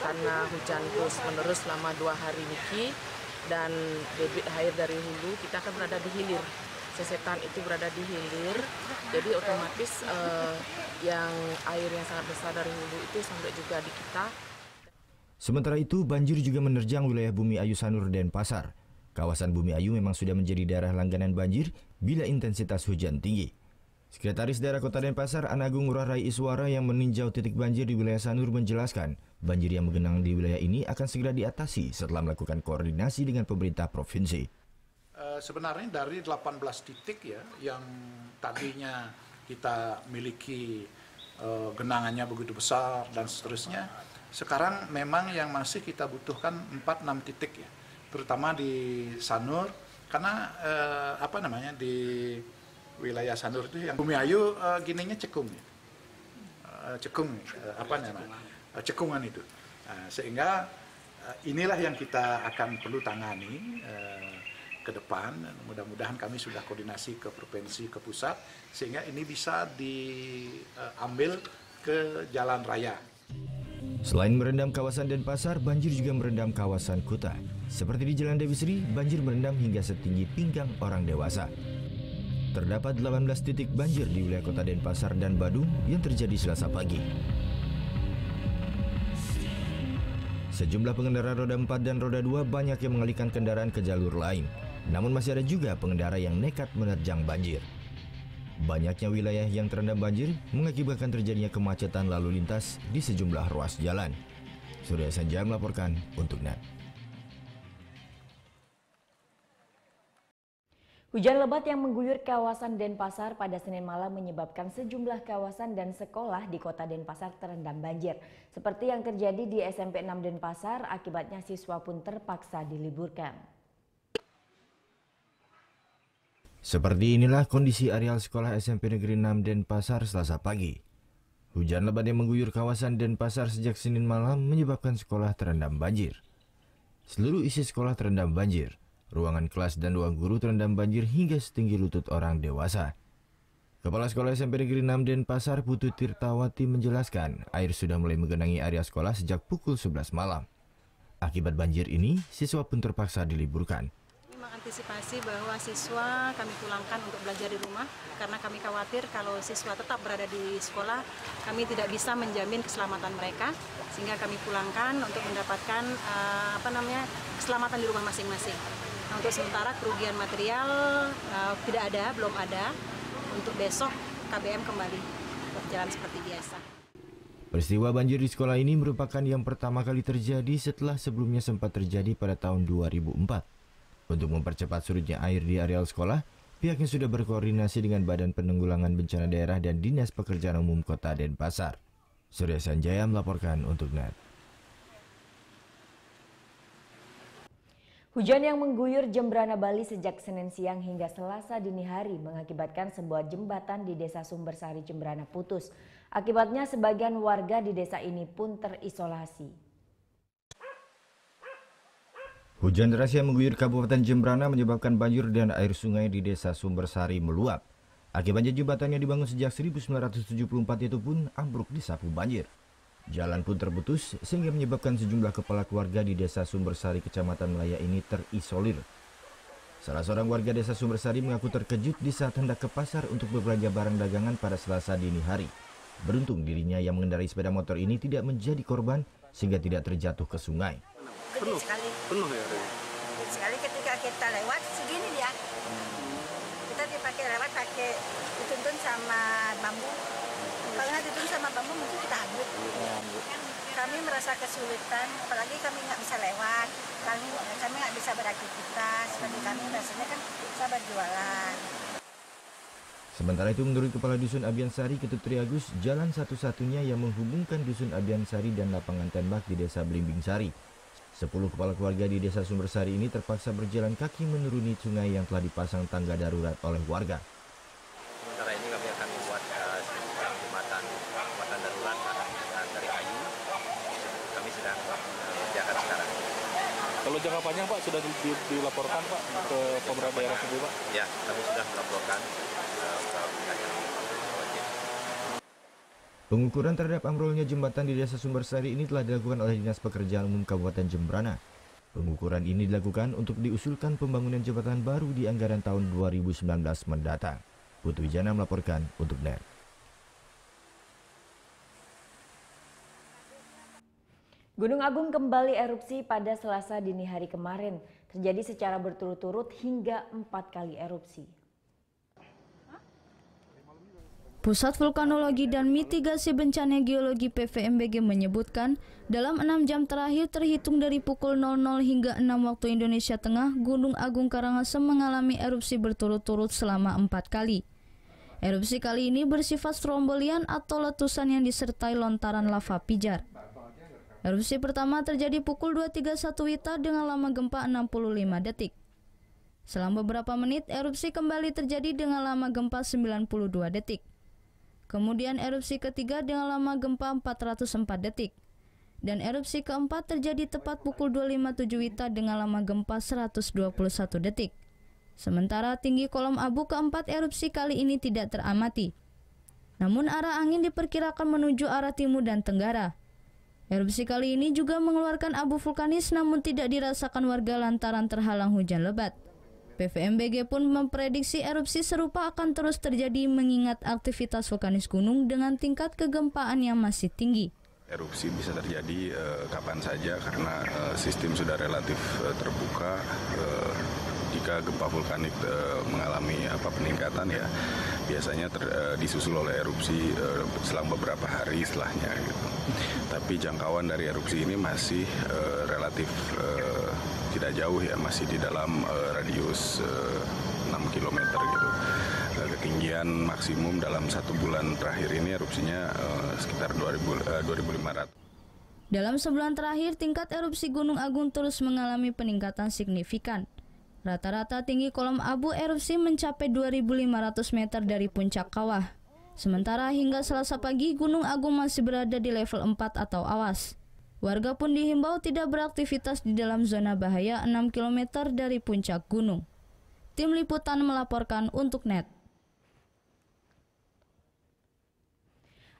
karena hujan terus menerus selama 2 hari niki dan debit air dari hulu, kita akan berada di hilir. Sesetan itu berada di hilir, jadi otomatis yang air yang sangat besar dari hulu itu sampai juga di kita. Sementara itu, banjir juga menerjang wilayah Bumi Ayu Sanur Denpasar. Kawasan Bumi Ayu memang sudah menjadi daerah langganan banjir bila intensitas hujan tinggi. Sekretaris Daerah Kota Denpasar, Anagung Ngurah Rai Iswara, yang meninjau titik banjir di wilayah Sanur menjelaskan, banjir yang menggenang di wilayah ini akan segera diatasi setelah melakukan koordinasi dengan pemerintah provinsi. Sebenarnya dari 18 titik ya yang tadinya kita miliki genangannya begitu besar dan seterusnya, sekarang memang yang masih kita butuhkan 4-6 titik ya, terutama di Sanur karena di wilayah Sanur itu yang Bumi Ayu gininya cekung ya. Cekungan itu. Sehingga inilah yang kita akan perlu tangani ke depan. Mudah-mudahan kami sudah koordinasi ke provinsi, ke pusat, sehingga ini bisa diambil ke jalan raya. Selain merendam kawasan Denpasar, banjir juga merendam kawasan Kuta. Seperti di Jalan Dewi Sri, banjir merendam hingga setinggi pinggang orang dewasa. Terdapat 18 titik banjir di wilayah Kota Denpasar dan Badung yang terjadi Selasa pagi. Sejumlah pengendara roda 4 dan roda 2 banyak yang mengalihkan kendaraan ke jalur lain. Namun masih ada juga pengendara yang nekat menerjang banjir. Banyaknya wilayah yang terendam banjir mengakibatkan terjadinya kemacetan lalu lintas di sejumlah ruas jalan. Surya Sanjaya melaporkan untuk NET. Hujan lebat yang mengguyur kawasan Denpasar pada Senin malam menyebabkan sejumlah kawasan dan sekolah di Kota Denpasar terendam banjir. Seperti yang terjadi di SMP 6 Denpasar, akibatnya siswa pun terpaksa diliburkan. Seperti inilah kondisi areal sekolah SMP Negeri 6 Denpasar Selasa pagi. Hujan lebat yang mengguyur kawasan Denpasar sejak Senin malam menyebabkan sekolah terendam banjir. Seluruh isi sekolah terendam banjir. Ruangan kelas dan ruang guru terendam banjir hingga setinggi lutut orang dewasa. Kepala Sekolah SMP Negeri 6 Denpasar, Putu Tirtawati, menjelaskan air sudah mulai menggenangi area sekolah sejak pukul 11 malam. Akibat banjir ini, siswa pun terpaksa diliburkan. Mengantisipasi bahwa siswa kami pulangkan untuk belajar di rumah karena kami khawatir kalau siswa tetap berada di sekolah, kami tidak bisa menjamin keselamatan mereka, sehingga kami pulangkan untuk mendapatkan keselamatan di rumah masing-masing. Nah, untuk sementara kerugian material belum ada. Untuk besok KBM kembali berjalan seperti biasa. Peristiwa banjir di sekolah ini merupakan yang pertama kali terjadi setelah sebelumnya sempat terjadi pada tahun 2004. Untuk mempercepat surutnya air di areal sekolah, pihaknya sudah berkoordinasi dengan Badan Penanggulangan Bencana Daerah dan Dinas Pekerjaan Umum Kota Denpasar. Surya Sanjaya melaporkan untuk NET. Hujan yang mengguyur Jembrana Bali sejak Senin siang hingga Selasa dini hari mengakibatkan sebuah jembatan di Desa Sumbersari Jembrana putus. Akibatnya sebagian warga di desa ini pun terisolasi. Hujan deras yang mengguyur Kabupaten Jembrana menyebabkan banjir dan air sungai di Desa Sumbersari meluap. Akibatnya jembatan yang dibangun sejak 1974 itu pun ambruk disapu banjir. Jalan pun terputus sehingga menyebabkan sejumlah kepala keluarga di Desa Sumbersari Kecamatan Melaya ini terisolir. Salah seorang warga desa Sumbersari mengaku terkejut di saat hendak ke pasar untuk berbelanja barang dagangan pada Selasa dini hari. Beruntung dirinya yang mengendarai sepeda motor ini tidak menjadi korban sehingga tidak terjatuh ke sungai. Penuh sekali. Penuh ya. Sekali ketika kita lewat segini dia. Kita dipakai lewat pakai dituntun sama bambu. Kalau nggak dituntun sama bambu mungkin kita ambil. Kami merasa kesulitan, apalagi kami nggak bisa lewat, kami nggak bisa beraktivitas, bagi kami biasanya kan bisa berjualan. Sementara itu menurut Kepala Dusun Abiansari Ketut Triagus, jalan satu-satunya yang menghubungkan Dusun Abiansari dan lapangan tembak di Desa Belimbing Sari. 10 kepala keluarga di Desa Sumbersari ini terpaksa berjalan kaki menuruni sungai yang telah dipasang tangga darurat oleh warga. Sementara ini kami akan membuat jembatan darurat dari kayu. Kami sedang mengerjakan sekarang. Kalau jangka panjang Pak sudah dilaporkan Pak ke pemerintah daerah sendiri Pak? Ya, kami sudah melaporkan. Pengukuran terhadap ambrolnya jembatan di Desa Sumbersari ini telah dilakukan oleh Dinas Pekerjaan Umum Kabupaten Jembrana. Pengukuran ini dilakukan untuk diusulkan pembangunan jembatan baru di anggaran tahun 2019 mendatang. Putu Wijana melaporkan untuk NET. Gunung Agung kembali erupsi pada Selasa dini hari kemarin. Terjadi secara berturut-turut hingga 4 kali erupsi. Pusat Vulkanologi dan Mitigasi Bencana Geologi PVMBG menyebutkan, dalam 6 jam terakhir terhitung dari pukul 00 hingga 6 waktu Indonesia Tengah, Gunung Agung Karangasem mengalami erupsi berturut-turut selama 4 kali. Erupsi kali ini bersifat strombolian atau letusan yang disertai lontaran lava pijar. Erupsi pertama terjadi pukul 2.31 WITA dengan lama gempa 65 detik. Selang beberapa menit, erupsi kembali terjadi dengan lama gempa 92 detik. Kemudian erupsi ketiga dengan lama gempa 404 detik. Dan erupsi keempat terjadi tepat pukul 2.57 WITA dengan lama gempa 121 detik. Sementara tinggi kolom abu keempat erupsi kali ini tidak teramati. Namun arah angin diperkirakan menuju arah timur dan tenggara. Erupsi kali ini juga mengeluarkan abu vulkanis namun tidak dirasakan warga lantaran terhalang hujan lebat. PVMBG pun memprediksi erupsi serupa akan terus terjadi mengingat aktivitas vulkanis gunung dengan tingkat kegempaan yang masih tinggi. Erupsi bisa terjadi kapan saja karena sistem sudah relatif terbuka. Jika gempa vulkanik mengalami peningkatan ya biasanya disusul oleh erupsi selang beberapa hari setelahnya gitu. Tapi jangkauan dari erupsi ini masih relatif tidak jauh ya, masih di dalam radius 6 km gitu. Ketinggian maksimum dalam 1 bulan terakhir ini erupsinya sekitar 2.500. Dalam sebulan terakhir, tingkat erupsi Gunung Agung terus mengalami peningkatan signifikan. Rata-rata tinggi kolom abu erupsi mencapai 2.500 meter dari puncak kawah. Sementara hingga Selasa pagi, Gunung Agung masih berada di level 4 atau awas. Warga pun dihimbau tidak beraktivitas di dalam zona bahaya 6 km dari puncak gunung. Tim Liputan melaporkan untuk NET.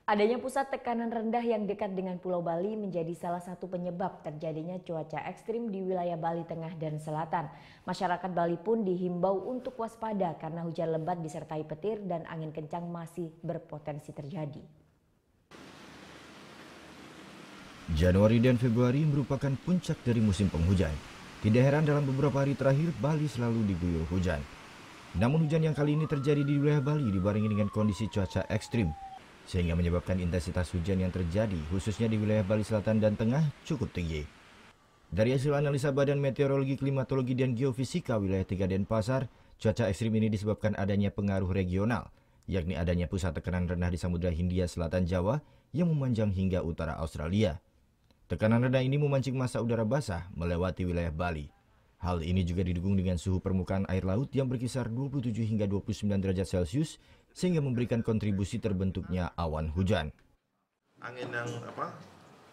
Adanya pusat tekanan rendah yang dekat dengan Pulau Bali menjadi salah satu penyebab terjadinya cuaca ekstrim di wilayah Bali Tengah dan Selatan. Masyarakat Bali pun dihimbau untuk waspada karena hujan lebat disertai petir dan angin kencang masih berpotensi terjadi. Januari dan Februari merupakan puncak dari musim penghujan. Tidak heran dalam beberapa hari terakhir Bali selalu diguyur hujan. Namun hujan yang kali ini terjadi di wilayah Bali dibarengi dengan kondisi cuaca ekstrim, sehingga menyebabkan intensitas hujan yang terjadi khususnya di wilayah Bali Selatan dan Tengah cukup tinggi. Dari hasil analisa Badan Meteorologi, Klimatologi, dan Geofisika wilayah 3 Denpasar, cuaca ekstrim ini disebabkan adanya pengaruh regional, yakni adanya pusat tekanan rendah di Samudra Hindia Selatan Jawa yang memanjang hingga utara Australia. Tekanan rendah ini memancing massa udara basah melewati wilayah Bali. Hal ini juga didukung dengan suhu permukaan air laut yang berkisar 27 hingga 29 derajat Celcius, sehingga memberikan kontribusi terbentuknya awan hujan. Angin yang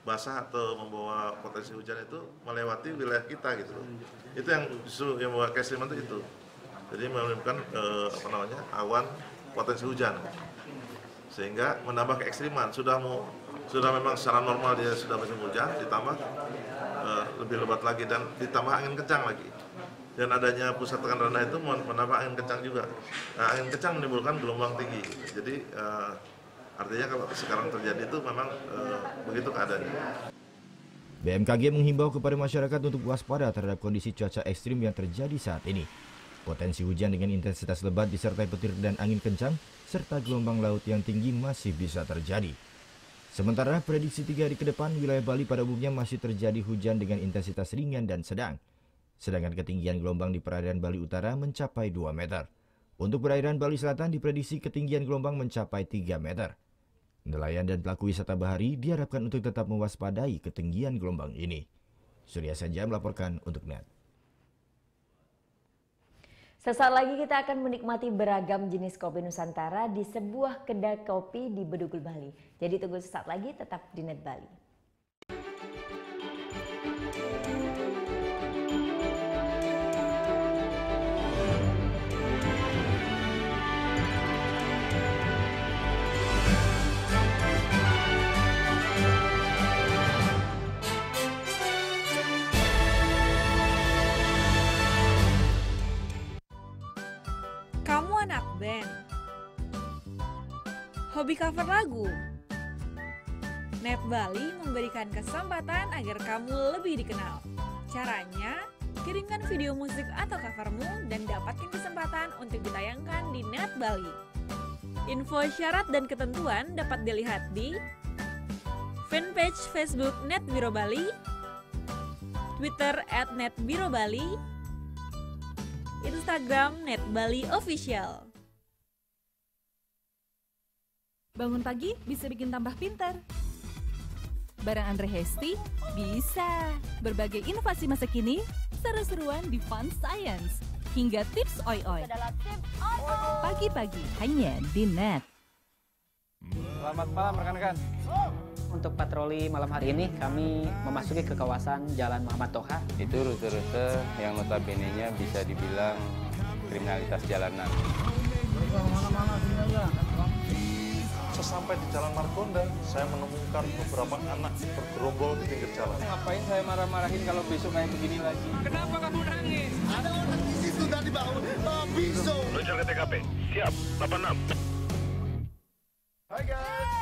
basah atau membawa potensi hujan itu melewati wilayah kita gitu. Itu yang justru yang membawa keekstriman itu. Jadi menimbulkan awan potensi hujan. Sehingga menambah keekstriman. Sudah memang secara normal dia sudah musim hujan, ditambah lebih lebat lagi dan ditambah angin kencang lagi. Dan adanya pusat tekanan rendah itu menambah angin kencang juga. Nah, angin kencang menimbulkan gelombang tinggi. Jadi artinya kalau sekarang terjadi itu memang begitu keadaannya. BMKG menghimbau kepada masyarakat untuk waspada terhadap kondisi cuaca ekstrim yang terjadi saat ini. Potensi hujan dengan intensitas lebat disertai petir dan angin kencang, serta gelombang laut yang tinggi masih bisa terjadi. Sementara prediksi 3 hari ke depan, wilayah Bali pada umumnya masih terjadi hujan dengan intensitas ringan dan sedang. Sedangkan ketinggian gelombang di perairan Bali Utara mencapai 2 meter. Untuk perairan Bali Selatan diprediksi ketinggian gelombang mencapai 3 meter. Nelayan dan pelaku wisata bahari diharapkan untuk tetap mewaspadai ketinggian gelombang ini. Surya Senja melaporkan untuk NET. Sesaat lagi kita akan menikmati beragam jenis kopi Nusantara di sebuah kedai kopi di Bedugul, Bali. Jadi tunggu sesaat lagi, tetap di NET Bali. Kamu anak band, hobi cover lagu. NET Bali memberikan kesempatan agar kamu lebih dikenal. Caranya, kirimkan video musik atau covermu dan dapatkan kesempatan untuk ditayangkan di NET Bali. Info syarat dan ketentuan dapat dilihat di fanpage Facebook NET Biro Bali, Twitter @NETBiroBali, Instagram NET Bali Official. Bangun pagi bisa bikin tambah pintar. Bareng Andre Hesti bisa. Berbagai inovasi masa kini, seru-seruan di Fun Science, hingga tips oi-oi. Pagi-pagi hanya di NET. Selamat malam rekan-rekan. Untuk patroli malam hari ini kami memasuki ke kawasan Jalan Muhammad Toha. Itu rute-rute yang notabene-nya bisa dibilang kriminalitas jalanan. Sesampai di Jalan Margonda, saya menemukan beberapa anak bergerombol di pinggir jalan. Ngapain saya marah-marahin kalau besok kayak begini lagi? Kenapa kamu nangis? Ada orang di situ tadi bangun. Biso. Luncur ke TKP. Siap. 86. Hai guys.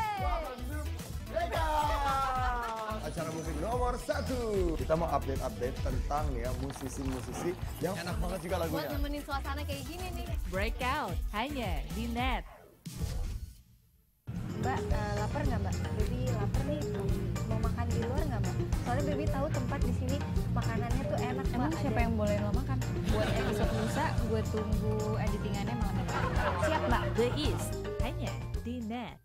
Acara musik nomor 1. Kita mau update tentang ya musisi-musisi yang enak banget juga lagunya. Buat nemenin suasana kayak gini nih. Breakout hanya di NET. Mbak, lapar nggak Mbak? Baby lapar nih, mau makan di luar nggak Mbak? Soalnya Baby tahu tempat di sini makanannya tuh enak Mbak. Emang siapa yang boleh lo makan? Buat episode lusa, gue tunggu editingannya malam ini. Siap Mbak. The East hanya di NET.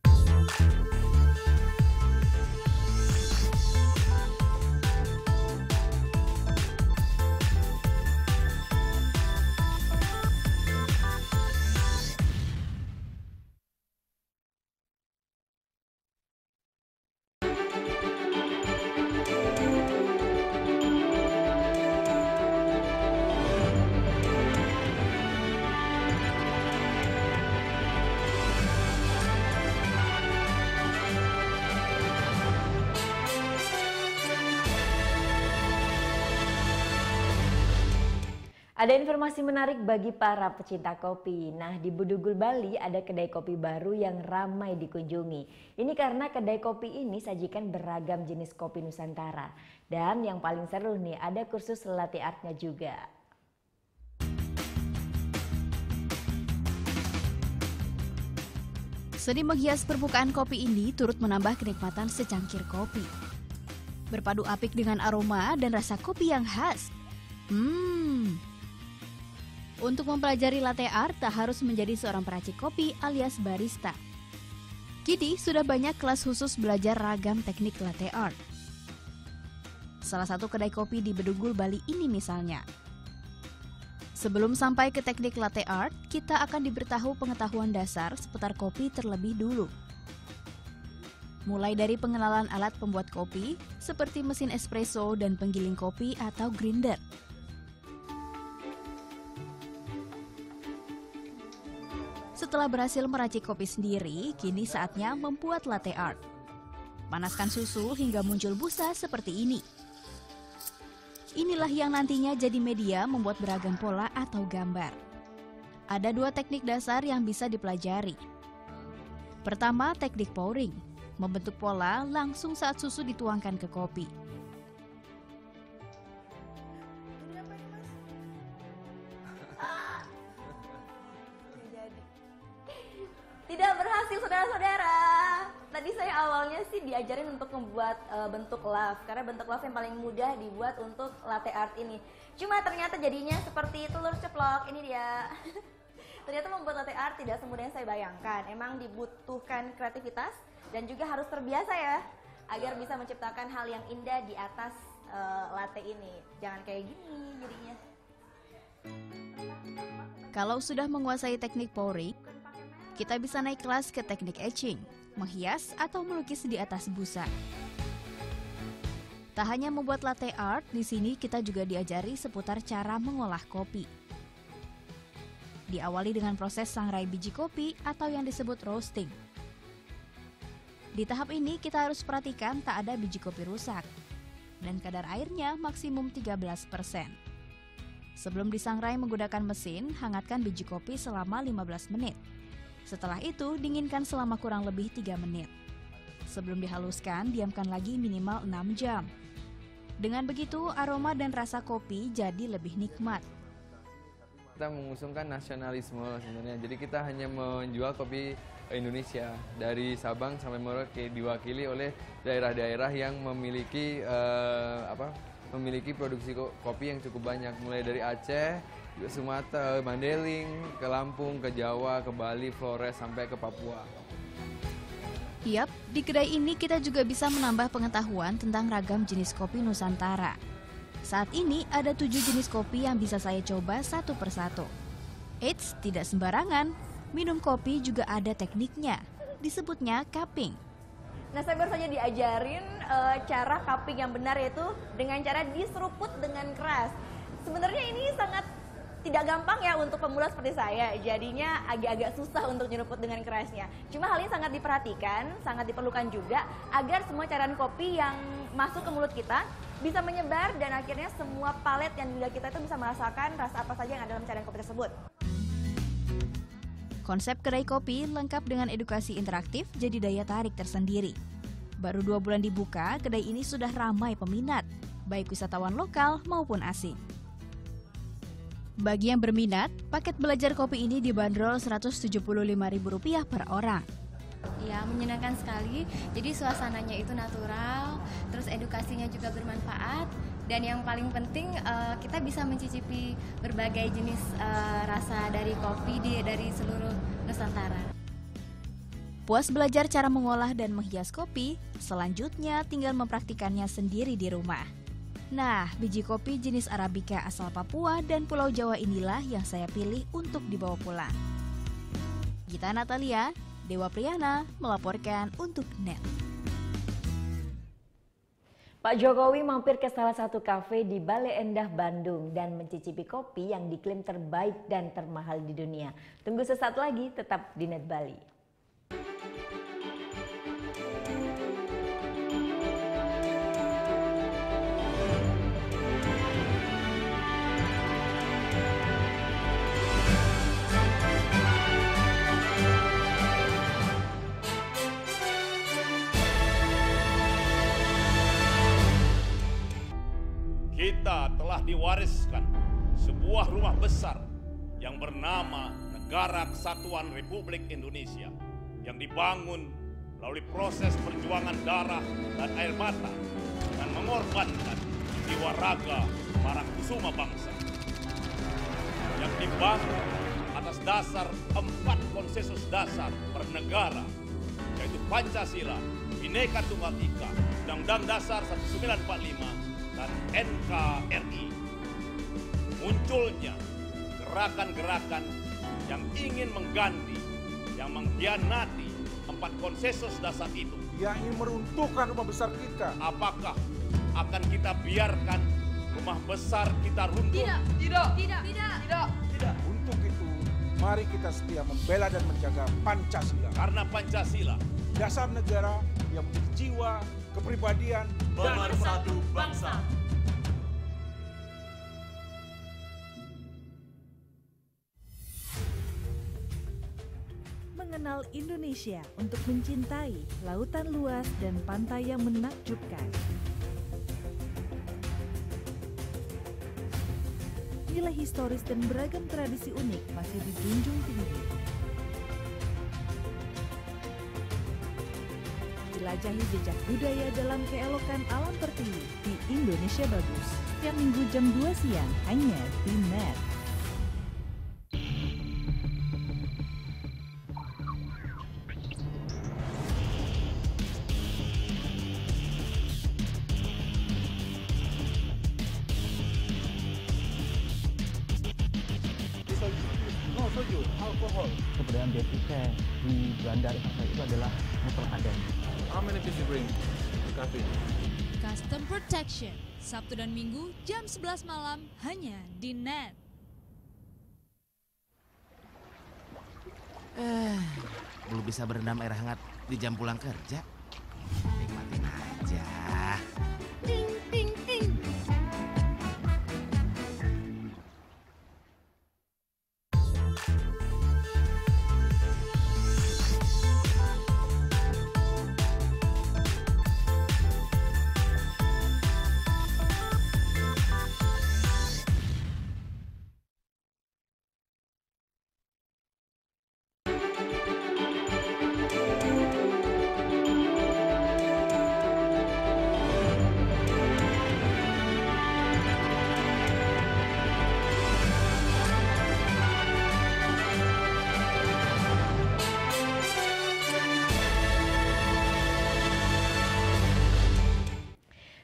Ada informasi menarik bagi para pecinta kopi. Nah, di Bedugul, Bali ada kedai kopi baru yang ramai dikunjungi. Ini karena kedai kopi ini sajikan beragam jenis kopi Nusantara. Dan yang paling seru nih, ada kursus latte artnya juga. Seni menghias permukaan kopi ini turut menambah kenikmatan secangkir kopi. Berpadu apik dengan aroma dan rasa kopi yang khas. Untuk mempelajari latte art tak harus menjadi seorang peracik kopi alias barista. Kini sudah banyak kelas khusus belajar ragam teknik latte art. Salah satu kedai kopi di Bedugul, Bali ini misalnya. Sebelum sampai ke teknik latte art, kita akan diberitahu pengetahuan dasar seputar kopi terlebih dulu. Mulai dari pengenalan alat pembuat kopi, seperti mesin espresso dan penggiling kopi atau grinder. Setelah berhasil meracik kopi sendiri, kini saatnya membuat latte art. Panaskan susu hingga muncul busa seperti ini. inilah yang nantinya jadi media membuat beragam pola atau gambar. Ada 2 teknik dasar yang bisa dipelajari. Pertama, teknik pouring, membentuk pola langsung saat susu dituangkan ke kopi. Tidak berhasil saudara-saudara. Tadi saya awalnya sih diajarin untuk membuat bentuk love, karena bentuk love yang paling mudah dibuat untuk latte art ini. Cuma ternyata jadinya seperti telur ceplok, ini dia. Ternyata membuat latte art tidak semudah yang saya bayangkan. Emang dibutuhkan kreativitas dan juga harus terbiasa ya, agar bisa menciptakan hal yang indah di atas latte ini. Jangan kayak gini jadinya. Kalau sudah menguasai teknik pouring, kita bisa naik kelas ke teknik etching, menghias atau melukis di atas busa. Tak hanya membuat latte art, di sini kita juga diajari seputar cara mengolah kopi. Diawali dengan proses sangrai biji kopi atau yang disebut roasting. Di tahap ini kita harus perhatikan tak ada biji kopi rusak dan kadar airnya maksimum 13%. Sebelum disangrai menggunakan mesin, hangatkan biji kopi selama 15 menit. Setelah itu, dinginkan selama kurang lebih 3 menit. Sebelum dihaluskan, diamkan lagi minimal 6 jam. Dengan begitu, aroma dan rasa kopi jadi lebih nikmat. Kita mengusungkan nasionalisme sebenarnya, jadi kita hanya menjual kopi Indonesia. Dari Sabang sampai Merauke diwakili oleh daerah-daerah yang memiliki memiliki produksi kopi yang cukup banyak, mulai dari Aceh, Sumatera, Mandailing, ke Lampung, ke Jawa, ke Bali, Flores, sampai ke Papua. Yap, di kedai ini kita juga bisa menambah pengetahuan tentang ragam jenis kopi Nusantara. Saat ini ada 7 jenis kopi yang bisa saya coba satu persatu. Eits, tidak sembarangan. Minum kopi juga ada tekniknya. Disebutnya cupping. Nah, saya baru saja diajarin cara cupping yang benar, yaitu dengan cara diseruput dengan keras. Sebenarnya ini sangat tidak gampang ya untuk pemula seperti saya, jadinya agak-agak susah untuk nyeruput dengan kerasnya. Cuma hal ini sangat diperhatikan, sangat diperlukan juga agar semua cairan kopi yang masuk ke mulut kita bisa menyebar dan akhirnya semua palet yang di lidah kita itu bisa merasakan rasa apa saja yang ada dalam cairan kopi tersebut. Konsep kedai kopi lengkap dengan edukasi interaktif jadi daya tarik tersendiri. Baru 2 bulan dibuka, kedai ini sudah ramai peminat, baik wisatawan lokal maupun asing. Bagi yang berminat, paket belajar kopi ini dibanderol Rp175.000 per orang. Ya, menyenangkan sekali. Jadi suasananya itu natural, terus edukasinya juga bermanfaat, dan yang paling penting kita bisa mencicipi berbagai jenis rasa dari kopi dari seluruh Nusantara. Puas belajar cara mengolah dan menghias kopi, selanjutnya tinggal mempraktikannya sendiri di rumah. Nah, biji kopi jenis Arabica asal Papua dan Pulau Jawa inilah yang saya pilih untuk dibawa pulang. Gita Natalia, Dewa Priyana melaporkan untuk NET. Pak Jokowi mampir ke salah satu kafe di Bale Endah, Bandung dan mencicipi kopi yang diklaim terbaik dan termahal di dunia. Tunggu sesaat lagi, tetap di NET Bali. Kita telah diwariskan sebuah rumah besar yang bernama Negara Kesatuan Republik Indonesia yang dibangun melalui proses perjuangan darah dan air mata dan mengorbankan jiwa raga para kusuma bangsa yang dibangun atas dasar 4 konsensus dasar bernegara, yaitu Pancasila, Bhinneka Tunggal Ika, Undang-Undang Dasar 1945, dan NKRI. Munculnya gerakan-gerakan yang ingin mengganti, yang mengkhianati 4 konsensus dasar itu. Yang ingin meruntuhkan rumah besar kita. Apakah akan kita biarkan rumah besar kita runtuh? Tidak. Untuk itu, mari kita setia membela dan menjaga Pancasila. Karena Pancasila, dasar negara yang memiliki jiwa, kepribadian, pemersatu bangsa. mengenal Indonesia untuk mencintai lautan luas dan pantai yang menakjubkan. Nilai historis dan beragam tradisi unik masih dijunjung tinggi. Jelajahi jejak budaya dalam keelokan alam tertinggi di Indonesia Bagus. Setiap Minggu jam 2 siang hanya di NET. Kebudayaan bea cukai di Belanda itu adalah teladan. How many people you bring to cafe? Custom Protection, Sabtu dan Minggu jam 11 malam hanya di NET. Belum bisa berendam air hangat di jam pulang kerja. Nikmatin aja. Ting ting ting.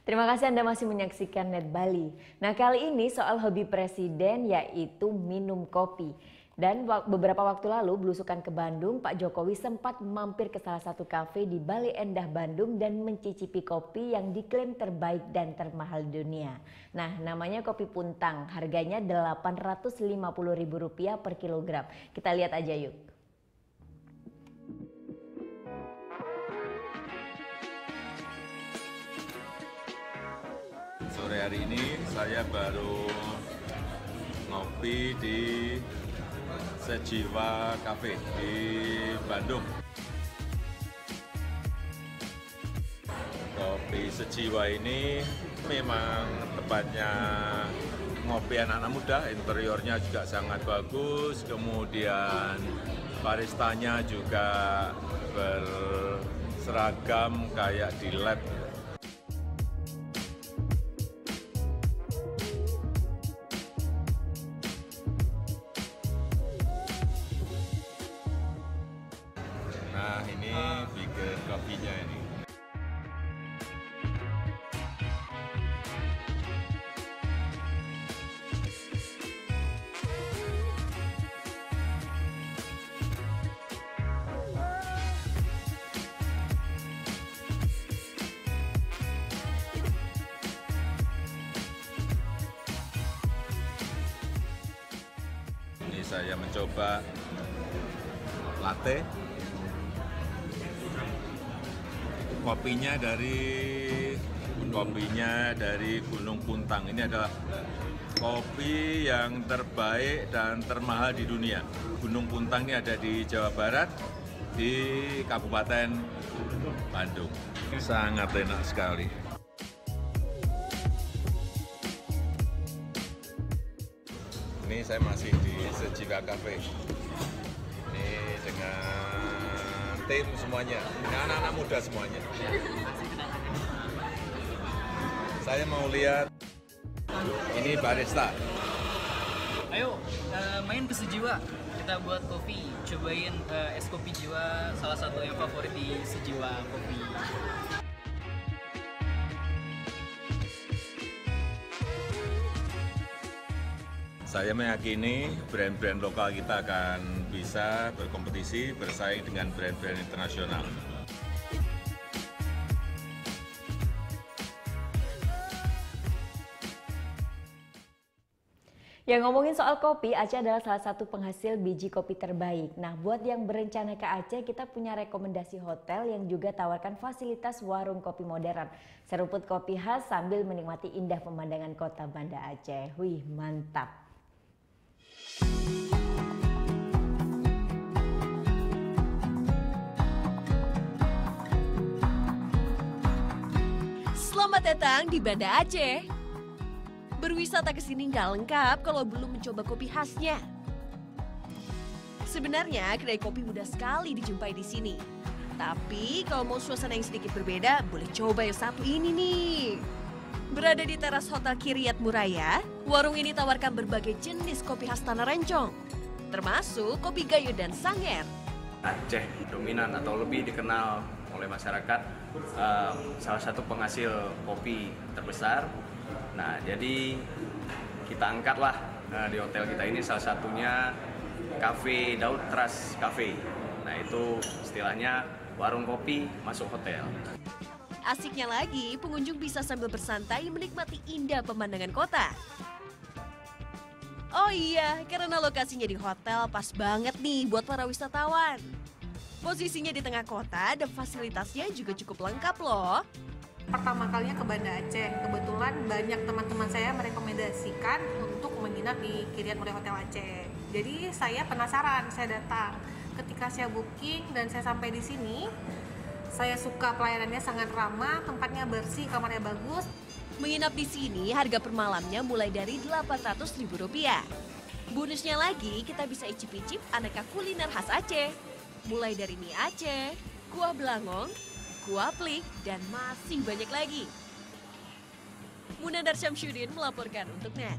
Terima kasih Anda masih menyaksikan Net Bali. Nah, kali ini soal hobi presiden yaitu minum kopi. Dan beberapa waktu lalu belusukan ke Bandung, Pak Jokowi sempat mampir ke salah satu kafe di Bale Endah Bandung dan mencicipi kopi yang diklaim terbaik dan termahal di dunia. Nah, namanya kopi Puntang, harganya Rp850.000 per kilogram. Kita lihat aja yuk. Sore hari ini saya baru ngopi di Sejiwa Cafe di Bandung. Kopi Sejiwa ini memang tempatnya ngopi anak-anak muda, interiornya juga sangat bagus, kemudian baristanya juga berseragam kayak di lab. Nah, ini bikin kopinya ini. Ini saya mencoba latte. Kopinya dari Gunung Puntang. Ini adalah kopi yang terbaik dan termahal di dunia. Gunung Puntang ini ada di Jawa Barat, di Kabupaten Bandung. Sangat enak sekali. Ini saya masih di Sejiwa Cafe. Ini dengan tim semuanya, ini anak-anak muda semuanya. Saya mau lihat ini barista. Ayo main ke Sejiwa, kita buat kopi, cobain es kopi Jiwa, salah satu yang favorit di Sejiwa Kopi. Saya meyakini brand-brand lokal kita akan bisa berkompetisi, bersaing dengan brand-brand internasional. Ya, ngomongin soal kopi, Aceh adalah salah satu penghasil biji kopi terbaik. Nah, buat yang berencana ke Aceh, kita punya rekomendasi hotel yang juga tawarkan fasilitas warung kopi modern. Seruput kopi khas sambil menikmati indah pemandangan kota Banda Aceh. Wih, mantap. Selamat datang di Banda Aceh. Berwisata ke sini nggak lengkap kalau belum mencoba kopi khasnya. Sebenarnya kedai kopi mudah sekali dijumpai di sini. Tapi kalau mau suasana yang sedikit berbeda, boleh coba yang satu ini nih. Berada di teras Hotel Kiryat Muraya, warung ini tawarkan berbagai jenis kopi khas Tanah Rencong, termasuk kopi gayo dan sanger. Aceh dominan atau lebih dikenal oleh masyarakat salah satu penghasil kopi terbesar. Nah, jadi kita angkatlah di hotel kita ini salah satunya Cafe Daud Trust Cafe. Nah, itu istilahnya warung kopi masuk hotel. Asiknya lagi, pengunjung bisa sambil bersantai menikmati indah pemandangan kota. Oh iya, karena lokasinya di hotel pas banget nih buat para wisatawan. Posisinya di tengah kota dan fasilitasnya juga cukup lengkap loh. Pertama kalinya ke Banda Aceh, kebetulan banyak teman-teman saya merekomendasikan untuk menginap di Kiryat Muraya Hotel Aceh. Jadi saya penasaran, saya datang. Ketika saya booking dan saya sampai di sini, saya suka pelayanannya sangat ramah, tempatnya bersih, kamarnya bagus. Menginap di sini harga per malamnya mulai dari Rp800.000. Bonusnya lagi, kita bisa icip-icip aneka kuliner khas Aceh. Mulai dari mie Aceh, kuah belangong, kuah plik, dan masih banyak lagi. Munandar Syamsuddin melaporkan untuk NET.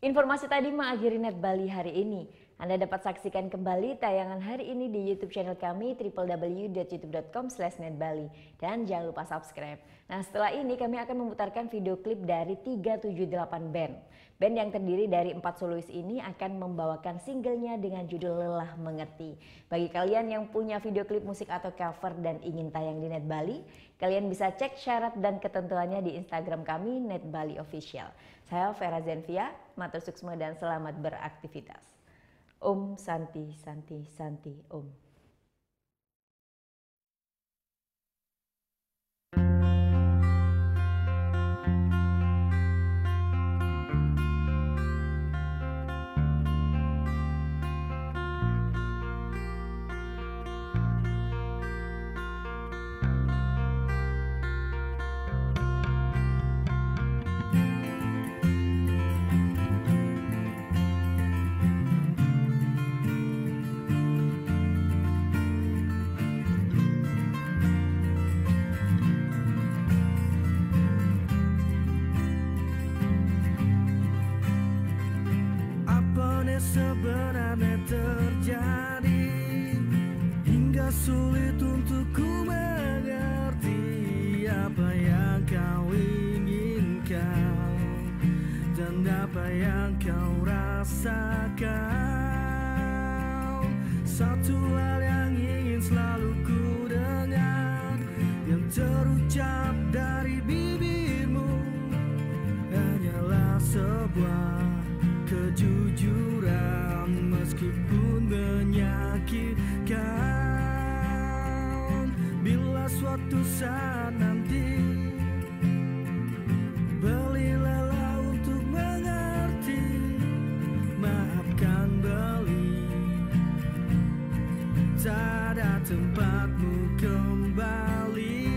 Informasi tadi mengakhiri Net Bali hari ini. Anda dapat saksikan kembali tayangan hari ini di YouTube channel kami www.youtube.com/netbali dan jangan lupa subscribe. Nah, setelah ini kami akan memutarkan video klip dari 378 band. Band yang terdiri dari 4 solois ini akan membawakan singlenya dengan judul Lelah Mengerti. Bagi kalian yang punya video klip musik atau cover dan ingin tayang di Net Bali, kalian bisa cek syarat dan ketentuannya di Instagram kami Net Bali Official. Saya Vera Zenvia, matur suksma dan selamat beraktivitas. Om Santi Santi Santi Om. Sebenarnya terjadi hingga sulit untuk ku mengerti apa yang kau inginkan dan apa yang kau rasakan. Satu hal yang ingin selalu ku dengar yang terucap dari bibirmu hanyalah sebuah kejujuran meskipun menyakitkan. Bila suatu saat nanti belilah untuk mengerti, maafkan beli, tak ada tempatmu kembali.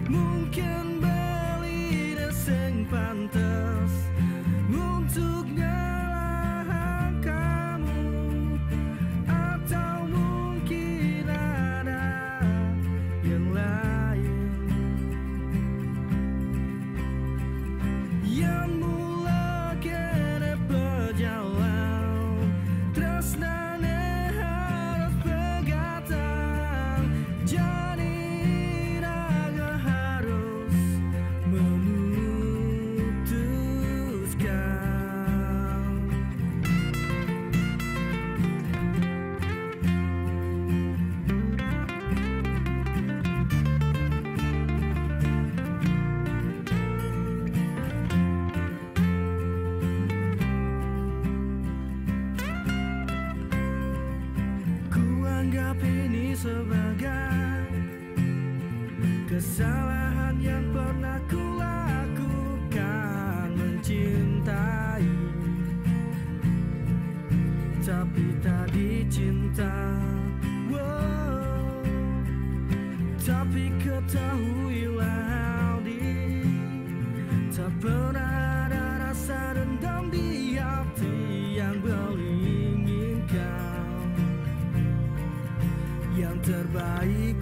Mungkin beli deseng pantas untuk nyalahan kamu, atau mungkin ada yang lain yang mula kena berjalan. Tresnane harus pegatan, jadi raga harus memutuskan. Tak pernah ada rasa dendam di hati yang menginginkan yang terbaik.